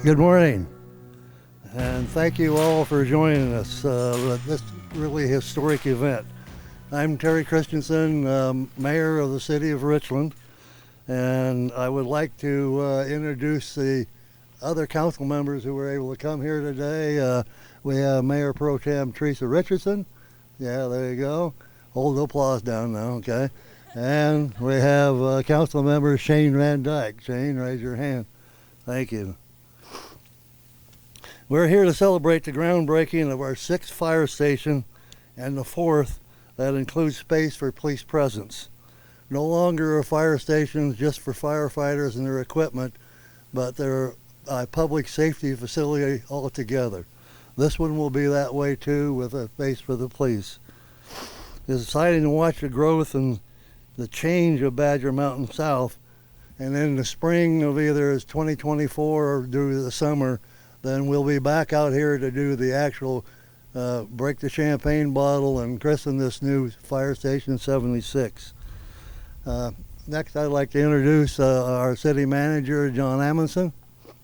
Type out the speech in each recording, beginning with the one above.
Good morning, and thank you all for joining us at this really historic event. I'm Terry Christensen, Mayor of the City of Richland, and I would like to introduce the other council members who were able to come here today. We have Mayor Pro Tem Teresa Richardson. Yeah, there you go. Hold the applause down now, okay? And we have council member Shane Van Dyke. Shane, raise your hand. Thank you. We're here to celebrate the groundbreaking of our 6th fire station and the 4th that includes space for police presence. No longer are fire stations just for firefighters and their equipment, but they're a public safety facility altogether. This one will be that way too, with a space for the police. It's exciting to watch the growth and the change of Badger Mountain South, and in the spring of either 2024 or through the summer, then we'll be back out here to do the actual break the champagne bottle and christen this new fire station 76. Next, I'd like to introduce our city manager, John Amundson.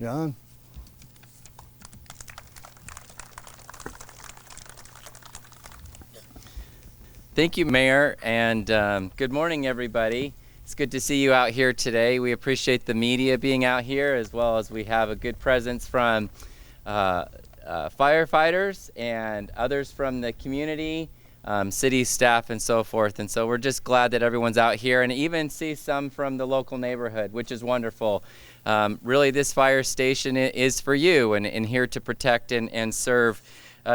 John. Thank you, Mayor, and good morning, everybody. It's good to see you out here today. We appreciate the media being out here, as well as we have a good presence from firefighters and others from the community, city staff, and so forth. And so we're just glad that everyone's out here, and even see some from the local neighborhood, which is wonderful. Really, this fire station is for you, and here to protect and serve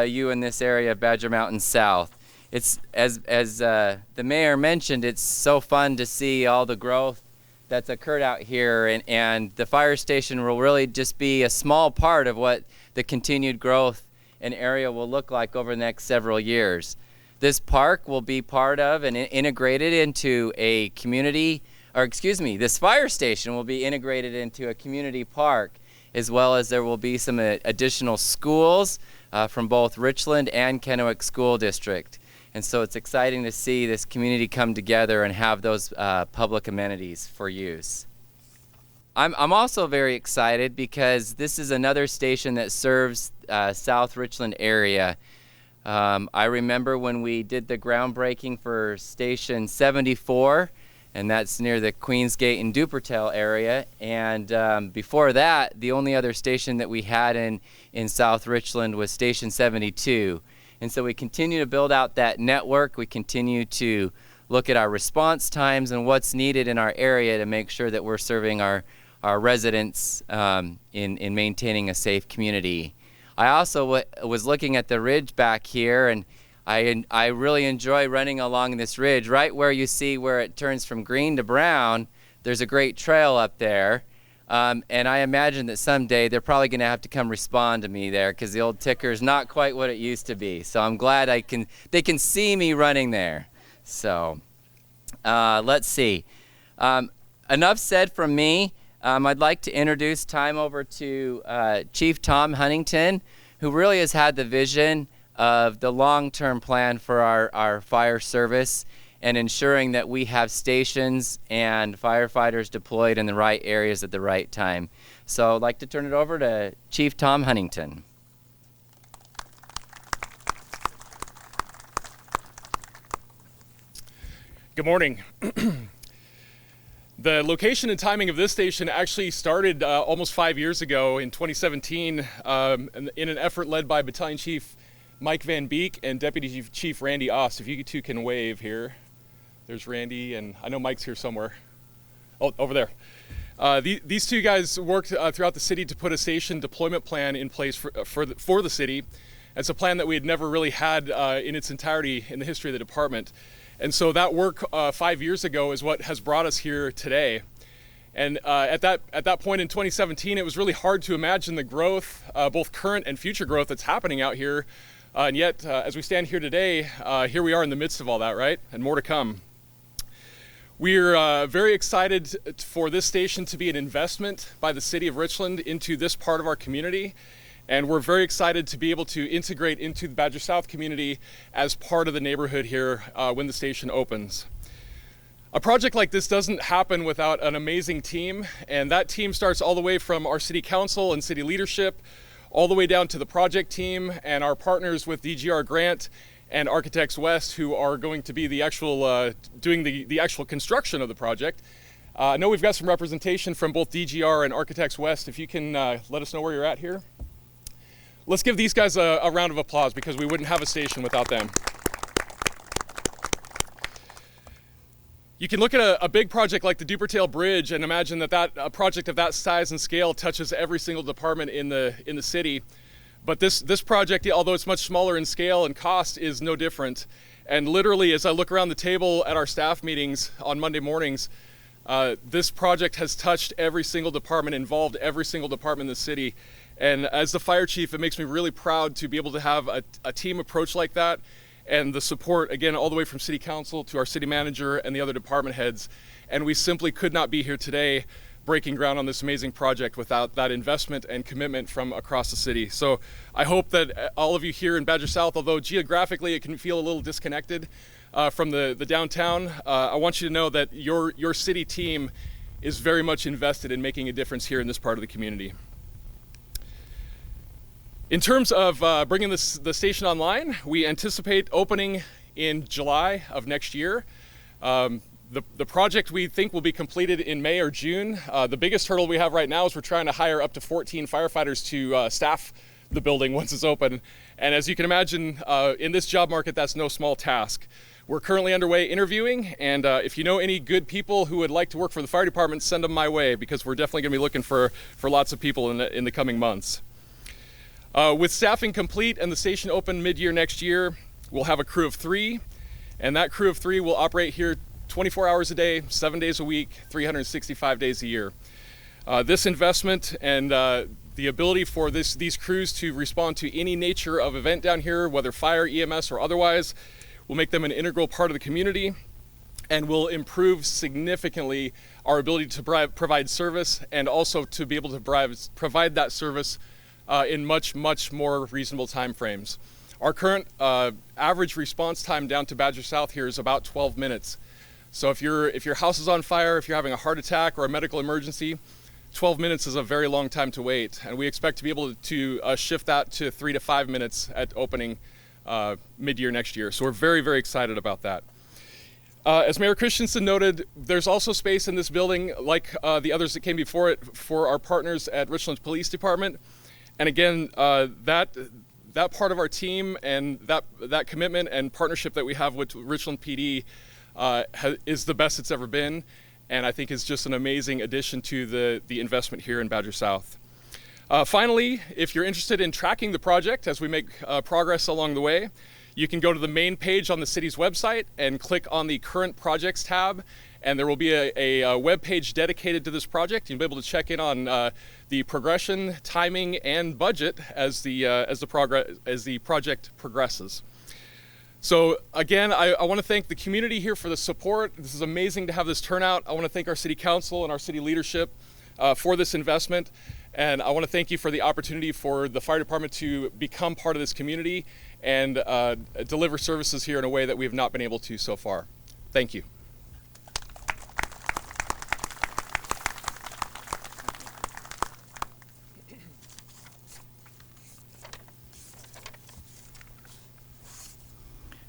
you in this area of Badger Mountain South. It's as the mayor mentioned, it's so fun to see all the growth that's occurred out here, and the fire station will really just be a small part of what the continued growth and area will look like over the next several years. This park will be part of and integrated into a community, or excuse me, this fire station will be integrated into a community park, as well as there will be some additional schools from both Richland and Kennewick School District. And so it's exciting to see this community come together and have those public amenities for use. I'm also very excited because this is another station that serves South Richland area. I remember when we did the groundbreaking for Station 74, and that's near the Queensgate and Dupertale area. And before that, the only other station that we had in South Richland was Station 72. And so we continue to build out that network. We continue to look at our response times and what's needed in our area to make sure that we're serving our residents in maintaining a safe community. I also was looking at the ridge back here, and I really enjoy running along this ridge. Right where you see where it turns from green to brown, there's a great trail up there. And I imagine that someday they're probably going to have to come respond to me there, because the old ticker is not quite what it used to be. So I'm glad they can see me running there. So let's see. Enough said from me. I'd like to introduce time over to Chief Tom Huntington, who really has had the vision of the long-term plan for our fire service, and ensuring that we have stations and firefighters deployed in the right areas at the right time. So I'd like to turn it over to Chief Tom Huntington. Good morning. The location and timing of this station actually started almost 5 years ago in 2017 in an effort led by Battalion Chief Mike Van Beek and Deputy Chief Randy Oss. If you two can wave here. There's Randy, and I know Mike's here somewhere. Oh, over there. These two guys worked throughout the city to put a station deployment plan in place for the city. It's a plan that we had never really had in its entirety in the history of the department. And so that work 5 years ago is what has brought us here today. And at that point in 2017, it was really hard to imagine the growth, both current and future growth that's happening out here. And yet, as we stand here today, here we are in the midst of all that, right? And more to come. We're very excited for this station to be an investment by the City of Richland into this part of our community. And we're very excited to be able to integrate into the Badger South community as part of the neighborhood here when the station opens. A project like this doesn't happen without an amazing team, and that team starts all the way from our city council and city leadership, all the way down to the project team and our partners with DGR Grant and Architects West, who are going to be the actual doing the actual construction of the project. I know we've got some representation from both DGR and Architects West. If you can let us know where you're at here. Let's give these guys a round of applause, because we wouldn't have a station without them. You can look at a big project like the Trowbridge Bridge and imagine that a project of that size and scale touches every single department in the city. But this project, although it's much smaller in scale and cost, is no different. And literally, as I look around the table at our staff meetings on Monday mornings, this project has touched every single department, involved every single department in the city. And as the fire chief, it makes me really proud to be able to have a team approach like that, and the support, again, all the way from city council to our city manager and the other department heads. And we simply could not be here today breaking ground on this amazing project without that investment and commitment from across the city. So I hope that all of you here in Badger South, although geographically it can feel a little disconnected from the downtown, I want you to know that your city team is very much invested in making a difference here in this part of the community. In terms of bringing the station online, we anticipate opening in July of next year. The project we think will be completed in May or June. The biggest hurdle we have right now is we're trying to hire up to 14 firefighters to staff the building once it's open. And as you can imagine, in this job market, that's no small task. We're currently underway interviewing, and if you know any good people who would like to work for the fire department, send them my way, because we're definitely going to be looking for lots of people in the coming months. With staffing complete and the station open mid-year next year, we'll have a crew of 3, and that crew of 3 will operate here 24 hours a day, 7 days a week, 365 days a year. This investment and the ability for these crews to respond to any nature of event down here, whether fire, EMS, or otherwise, will make them an integral part of the community and will improve significantly our ability to provide service, and also to be able to provide that service in much more reasonable time frames. Our current average response time down to Badger South here is about 12 minutes. So if your house is on fire, if you're having a heart attack or a medical emergency, 12 minutes is a very long time to wait, and we expect to be able to shift that to 3 to 5 minutes at opening mid-year next year. So we're very excited about that. As Mayor Christensen noted, there's also space in this building, like the others that came before it, for our partners at Richland Police Department. And again, that part of our team and that commitment and partnership that we have with Richland PD is the best it's ever been, and I think is just an amazing addition to the investment here in Badger South. Finally, if you're interested in tracking the project as we make progress along the way, you can go to the main page on the city's website and click on the Current Projects tab, and there will be a web page dedicated to this project. You'll be able to check in on the progression, timing, and budget as the project progresses. So again, I want to thank the community here for the support. This is amazing to have this turnout. I want to thank our city council and our city leadership for this investment. And I want to thank you for the opportunity for the fire department to become part of this community and deliver services here in a way that we have not been able to so far. Thank you.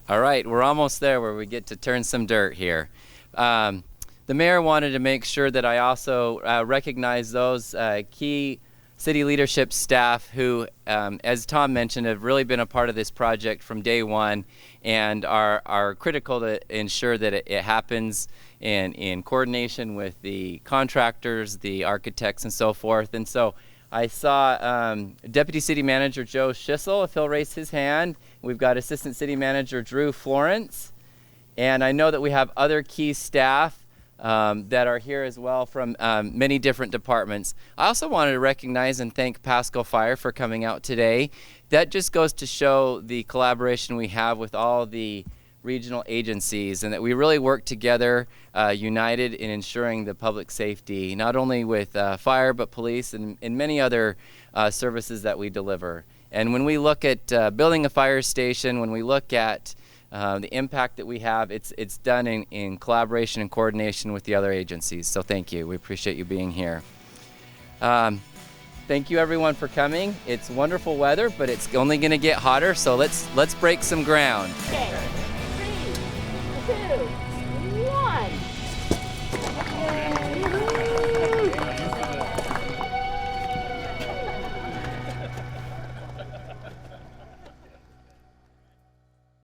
All right, we're almost there where we get to turn some dirt here. The mayor wanted to make sure that I also recognize those key city leadership staff who, as Tom mentioned, have really been a part of this project from day one and are critical to ensure that it happens in coordination with the contractors, the architects, and so forth. And so I saw Deputy City Manager Joe Schissel, if he'll raise his hand. We've got Assistant City Manager Drew Florence. And I know that we have other key staff that are here as well from many different departments. I also wanted to recognize and thank Pasco Fire for coming out today. That just goes to show the collaboration we have with all the regional agencies, and that we really work together united in ensuring the public safety, not only with fire but police and many other services that we deliver. And when we look at building a fire station, when we look at the impact that we have, it's done in collaboration and coordination with the other agencies. So thank you. We appreciate you being here. Thank you everyone for coming. It's wonderful weather, but it's only going to get hotter, so let's break some ground. Okay. 3, 2,